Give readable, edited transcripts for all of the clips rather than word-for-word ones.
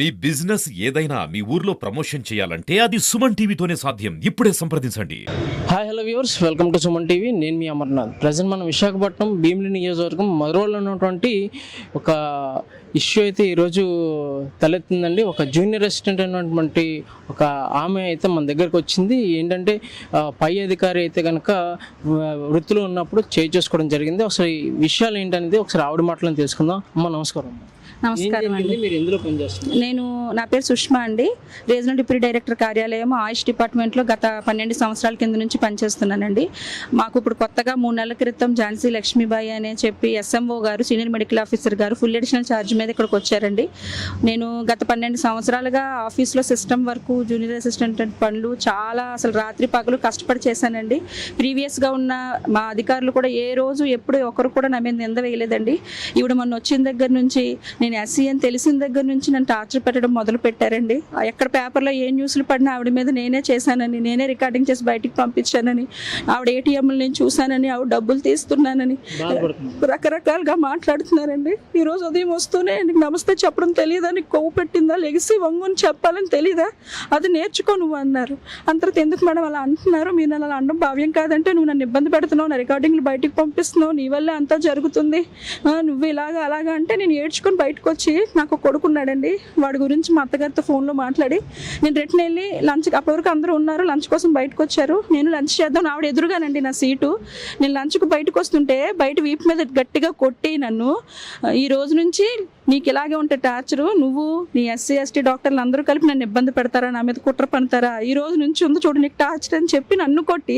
మీ business ఏదైనా మీ ఊర్లో promotion చేయాలంటే అది సుమన్ టీవీతోనే సాధ్యం. ఇప్పుడే సంప్రదించండి. Hi hello viewers, welcome to Suman TV. నేను మీ అమర్నాథ్. ప్రజెంట్ మనం విశాఖపట్నం భీమిలి నియోజకవర్గం మధురలో ఉన్నటువంటి ఒక ఇష్యూ అయితే ఈరోజు తలెత్తిందండి. ఒక జూనియర్ అసిస్టెంట్ అయినటువంటి ఒక ఆమె అయితే మన దగ్గరకు వచ్చింది. ఏంటంటే పై అధికారి అయితే కనుక వృత్తిలో ఉన్నప్పుడు చేసుకోవడం జరిగింది. ఒకసారి ఈ విషయాలు ఏంటనేది ఒకసారి ఆవిడ మాటలను తెలుసుకుందాం. అమ్మ నమస్కారం. నమస్కారం అండి. మీరు ఎందులో పనిచేస్తున్నారు? నా పేరు సుష్మా అండి. రీజనల్ డిప్యూటీ డైరెక్టర్ కార్యాలయం ఆయుష్ డిపార్ట్మెంట్లో గత 12 సంవత్సరాల కింద నుంచి పనిచేస్తున్నానండి. మాకు ఇప్పుడు కొత్తగా 3 నెలల క్రితం ఝాన్సీ లక్ష్మీబాయి అనే చెప్పి SMO గారు, సీనియర్ మెడికల్ ఆఫీసర్ గారు ఫుల్ అడిషనల్ ఛార్జ్ మీద ఇక్కడికి వచ్చారండి. నేను గత 12 సంవత్సరాలుగా ఆఫీస్లో సిస్టమ్ వర్క్, జూనియర్ అసిస్టెంట్ పనులు చాలా అసలు రాత్రి పగలు కష్టపడి చేశానండి. ప్రీవియస్గా ఉన్న మా అధికారులు కూడా ఏ రోజు ఎప్పుడు ఒకరు కూడా నా మీద నింద వేయలేదండి. ఈవిడ మొన్న వచ్చిన దగ్గర నుంచి, నేను SC అని తెలిసిన దగ్గర నుంచి నన్ను టార్చర్ పెట్టడం మొదలు పెట్టారండి. ఎక్కడ పేపర్లో ఏ న్యూస్లు పడినా ఆవిడ మీద నేనే చేశానని, నేనే రికార్డింగ్ చేసి బయటికి పంపించానని, ఆవిడ ATMలు నేను చూశానని, ఆవిడ డబ్బులు తీస్తున్నానని రకరకాలుగా మాట్లాడుతున్నారండి. ఈరోజు ఉదయం వస్తూనే నీకు నమస్తే చెప్పడం తెలియదా, నీకు కొవ్వు పెట్టిందా, లెగిసి వంగుని చెప్పాలని తెలీదా, అది నేర్చుకో నువ్వు అన్నారు. అంతర్గత ఎందుకు మేడం అలా అంటున్నారు, మీరు నన్ను అలా అనడం భావ్యం కాదంటే, నువ్వు నన్ను ఇబ్బంది పెడుతున్నావు, నా రికార్డింగ్లు బయటికి పంపిస్తున్నావు, నీ వల్లే అంతా జరుగుతుంది, నువ్వు ఇలాగా అలాగా అంటే నేను ఏడ్చుకొని బయటకు వచ్చి, నాకు కొడుకున్నాడండి, వాడి గురించి మా అత్తగారితో ఫోన్లో మాట్లాడి నేను రిటర్న్ వెళ్ళి లంచ్, అప్పటివరకు అందరూ ఉన్నారు, లంచ్ కోసం బయటకు వచ్చారు, నేను లంచ్ చేద్దాం, ఆవిడ ఎదురుగానండి నా సీటు, నేను లంచ్కు బయటకు వస్తుంటే బయట వీపు మీద గట్టిగా కొట్టి నన్ను, ఈ రోజు నుంచి నీకు ఇలాగే ఉంటే టార్చరు, నువ్వు నీ SC ST డాక్టర్లు అందరూ కలిపి నన్ను ఇబ్బంది పెడతారా, నా మీద కుట్ర పడతారా, ఈ రోజు నుంచి ఉంది చూడు నీకు టార్చర్ అని చెప్పి నన్ను కొట్టి,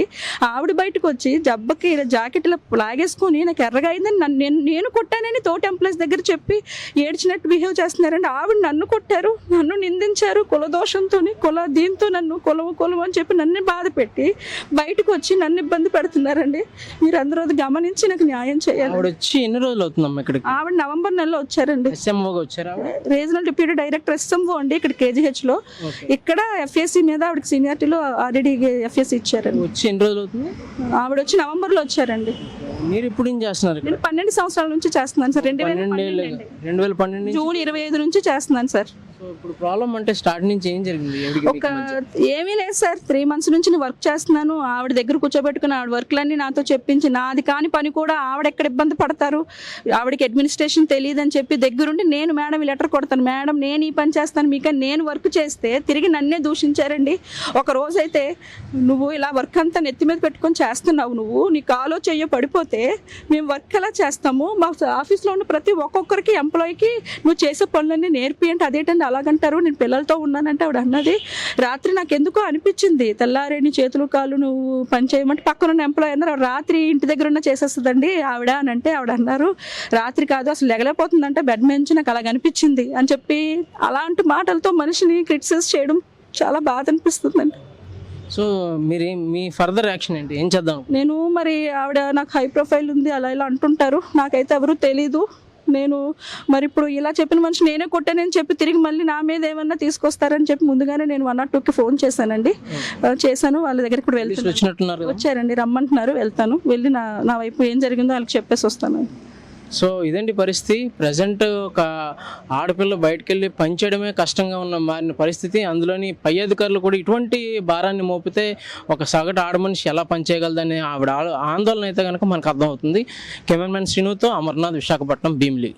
ఆవిడ బయటకు వచ్చి జబ్బకి జాకెట్ ఇలా లాగేసుకొని నాకు ఎర్రగా అయిందని నేను కొట్టానని తోటి ఎంప్లాయీస్ దగ్గర చెప్పి ఏడ్చినట్టు బిహేవ్ చేస్తున్నారండి. ఆవిడ నన్ను కొట్టారు, నన్ను నిందించారు, కులదోషంతో దీంతో నన్ను కులం అని చెప్పి నన్ను బాధ పెట్టి బయటకు వచ్చి నన్ను ఇబ్బంది పెడుతున్నారండి. మీరు అందరూ అది గమనించి నాకు న్యాయం చేయాలి. ఆవిడ వచ్చి ఎన్ని రోజులు అవుతుందమ్మా ఇక్కడికి? ఆవిడ నవంబర్ నెలలో వచ్చారండి. SMOగా వచ్చారా? రీజనల్ డిప్యూటీ డైరెక్టర్ SMO అండి ఇక్కడ KGH లో. ఇక్కడ FAC మీద ఆవిడకి సీనియారిటీలో ఆల్రెడీ FAC ఇచ్చారండి. వచ్చి ఎన్ని రోజులు అవుతుంది? ఆవిడ వచ్చి నవంబర్లో వచ్చారండి. మీరు ఇప్పుడు ఏం చేస్తున్నారు? నేను 12 సంవత్సరాల నుంచి చేస్తున్నాను సార్. 2012 జూన్ 25 నుంచి చేస్తున్నాను సార్. సో ఇప్పుడు ప్రాబ్లం అంటే స్టార్ట్ నుంచి ఏం జరిగింది? ఏమీ లేదు సార్, 3 months నుంచి నేను వర్క్ చేస్తున్నాను. ఆవిడ దగ్గర కూర్చోబెట్టుకుని ఆవిడ వర్క్లన్నీ నాతో చెప్పించి, నాది కాని పని కూడా ఆవిడ ఎక్కడ ఇబ్బంది పడతారు, ఆవిడకి అడ్మినిస్ట్రేషన్ తెలియదని చెప్పి దగ్గరుండి నేను మేడం లెటర్ కొడతాను, మేడం నేను ఈ పని చేస్తాను మీకు, నేను వర్క్ చేస్తే తిరిగి నన్నే దూషించారండి. ఒక రోజైతే నువ్వు ఇలా వర్క్ అంతా నెత్తి మీద పెట్టుకొని చేస్తున్నావు, నువ్వు నీ కాలో చెయ్యో పడిపోతే మేము వర్క్ ఎలా చేస్తాము, మా ఆఫీస్లో ఉన్న ప్రతి ఒక్కొక్కరికి ఎంప్లాయీకి నువ్వు చేసే పనులన్నీ నేర్పి అంటే అదేంటండి అలాగంటారు, నేను పిల్లలతో ఉన్నానంటే ఆవిడ అన్నది. రాత్రి నాకు ఎందుకో అనిపించింది, తెల్లారే నీ చేతులు కాళ్ళు నువ్వు పని చేయమంటే పక్కన ఉన్న ఎంప్లాయీ అన్నారు, రాత్రి ఇంటి దగ్గర ఉన్న చేసేస్తుందండి ఆవిడ అని అంటే ఆవిడ అన్నారు, రాత్రి కాదు అసలు లెగలేకపోతుందంటే బెడ్ నుంచి నాకు అలాగ అనిపించింది అని చెప్పి అలాంటి మాటలతో మనిషిని క్రిటిసైజ్ చేయడం చాలా బాధ అనిపిస్తుందండి. సో మీ ఫర్దర్ యాక్షన్ ఏంటి, ఏం చేద్దాం? నేను మరి ఆవిడ నాకు హై ప్రొఫైల్ ఉంది అలా ఇలా అంటుంటారు, నాకైతే ఎవరు తెలీదు. నేను మరి ఇప్పుడు ఇలా చెప్పిన మనిషి నేనే కొట్టానని చెప్పి తిరిగి మళ్ళీ నా మీద ఏమన్నా తీసుకొస్తారని చెప్పి ముందుగానే నేను 102కి ఫోన్ చేశానండి. చేశాను, వాళ్ళ దగ్గరికి కూడా వెళ్తాను, వచ్చారండి, రమ్మంటున్నారు, వెళ్తాను, వెళ్ళి నా వైపు ఏం జరిగిందో వాళ్ళకి చెప్పేసి వస్తాను. సో ఇదేంటి పరిస్థితి, ప్రజెంట్ ఒక ఆడపిల్ల బయటకు వెళ్ళి పనిచేయడమే కష్టంగా మారిన పరిస్థితి. అందులోని పై అధికారులు కూడా ఇటువంటి భారాన్ని మోపితే ఒక సగటు ఆడమనిషి ఎలా పనిచేయగలదని ఆవిడ ఆందోళన అయితే కనుక మనకు అర్థమవుతుంది. కెమెరామెన్ శ్రీనుతో అమర్నాథ్, విశాఖపట్నం, భీమిలి.